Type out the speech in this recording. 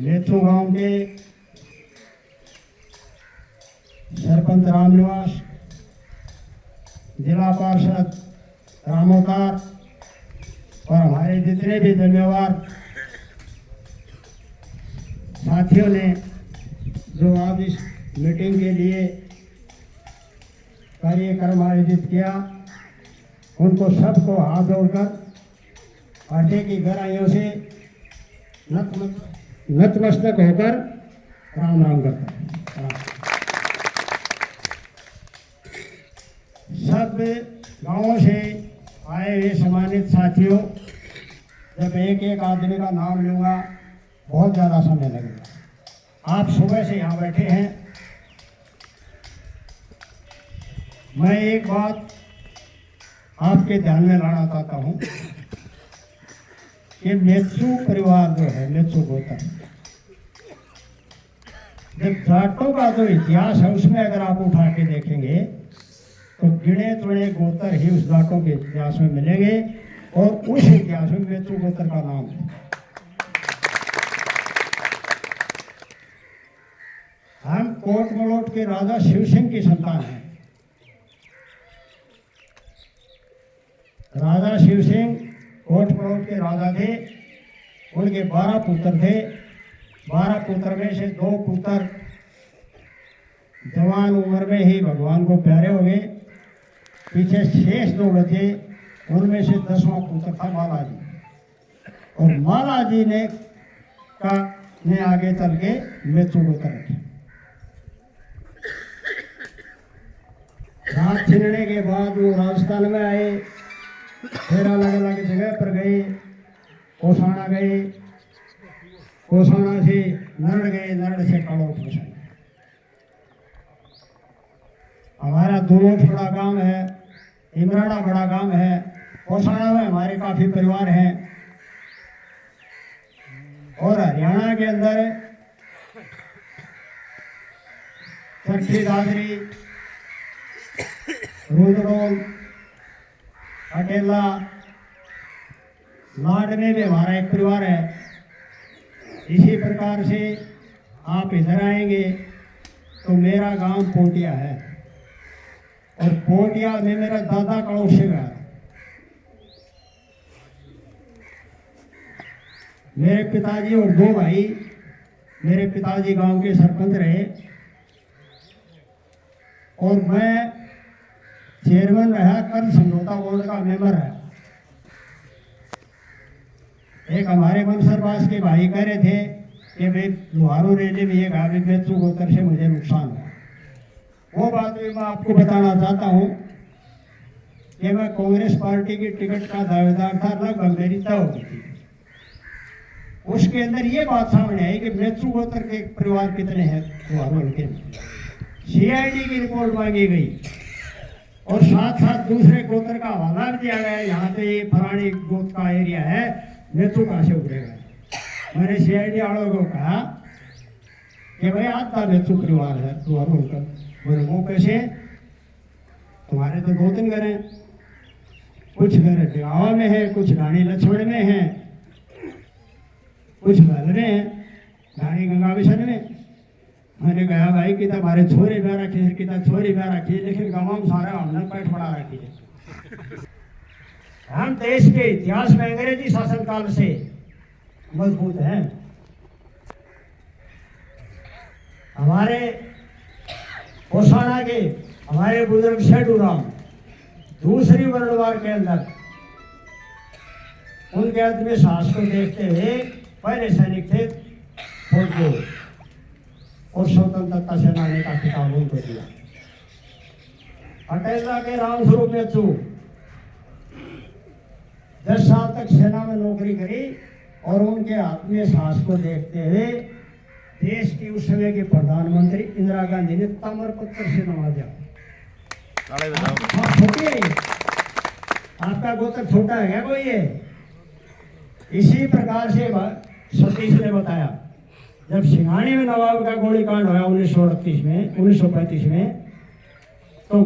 मेथू गांव के सरपंच रामनिवास, जिला पार्षद रामोतार और हमारे जितने भी धन्यवाद साथियों ने जो आज इस मीटिंग के लिए कार्यक्रम आयोजित किया, उनको सबको हाथ जोड़कर पार्टी की गहराइयों से नतमस्तक होकर राम राम करता है। सब गांवों से आए हुए सम्मानित साथियों, जब एक एक आदमी का नाम लूँगा बहुत ज़्यादा समय लगेगा। आप सुबह से यहाँ बैठे हैं। मैं एक बात आपके ध्यान में लाना चाहता हूँ कि मेचू परिवार जो है, मेचू गोत्र, जब जाटों का जो इतिहास है उसमें अगर आप उठा के देखेंगे तो गिने चुने गोत्र ही उस जाटों के इतिहास में मिलेंगे और उस इतिहास में मेचू गोत्र का नाम है। हम कोट मलोट के राजा शिव सिंह की संतान हैं। राजा शिव सिंह कोट मलोट के राजा थे। उनके 12 पुत्र थे। 12 पुत्र में से 2 पुत्र जवान उम्र में ही भगवान को प्यारे हो गए। पीछे शेष 2 बचे, उनमें से 10वां पुत्र था मालाजी, और मालाजी ने आगे चल के मेचू गोत्र रखे। राज छीनने के बाद वो राजस्थान में आए, फिर अलग अलग जगह पर गए। कोसाना गए, कोसाना से नरड़ गए, नरड़ से कड़ोट बसाए। हमारा दुरोट बड़ा गांव है, इमराड़ा बड़ा गांव है। कोसाना में हमारे काफी परिवार हैं। और हरियाणा के अंदर चट्टी दादरी, रुद्रोल, अकेला, लाड में भी हमारा एक परिवार है। इसी प्रकार से आप इधर आएंगे तो मेरा गांव पोटिया है, और पोटिया में मेरा दादा कड़ोट से गया। मेरे पिताजी और 2 भाई, मेरे पिताजी गांव के सरपंच रहे और मैं चेयरमैन रहा, कर समझौता बोर्ड का मेंबर है। एक हमारे मनसरबास के भाई कह रहे थे कि भाई लोहारू रेले में ये गावी मेचू गोत्र से मुझे नुकसान हुआ। वो बात भी मैं आपको बताना चाहता हूँ कि मैं कांग्रेस पार्टी की टिकट का दावेदार था, लगभग मेरी तय हो गई थी। उसके अंदर ये बात सामने आई कि मेचू गोत्र के परिवार कितने हैं लोहारू के। CID की रिपोर्ट मांगी गई और साथ साथ दूसरे गोत्र का हवाला भी दिया गया। यहाँ पे ये फलानी गोत्र का एरिया है, मेचू कहाँ से उभरेगा। मैंने CID वालों को कहा कि भाई आता मेचू परिवार है तुम्हारा उनका। बोले वो कैसे? तुम्हारे तो 2-3 घर हैं, कुछ घर गाँव में है, कुछ रानी लक्ष्मण में है, कुछ भल में है, रानी गंगा विशन में। मैंने कहा भाई कि हमारे छोरी ब्याह रखी है, कि छोरी ब्याह रखी है, लेकिन गाँव सारा हमने पैठ बढ़ा रखी है। हम देश के इतिहास में अंग्रेजी शासनकाल से मजबूत हैं। हमारे कोसाना के हमारे बुजुर्ग सेठूराम दूसरी वर्ल्ड वॉर के अंदर उनके आत्मविश्वास को देखते हुए पहले सैनिक थे फौज, और स्वतंत्रता सेनानी का खिताब उनको दिया। अटेला के राम स्वरूप मेचू 10 साल तक सेना में नौकरी करी और उनके आत्मविश्वास को देखते हुए देश की उस समय के प्रधानमंत्री इंदिरा गांधी ने ताम्र पत्र से नवाजा। छोटी है आपका गोत्र, छोटा है क्या कोई? है इसी प्रकार से सतीश ने बताया, जब सिंघानी में नवाब का गोलीकांड हुआ 1938 में, 1935 में, तो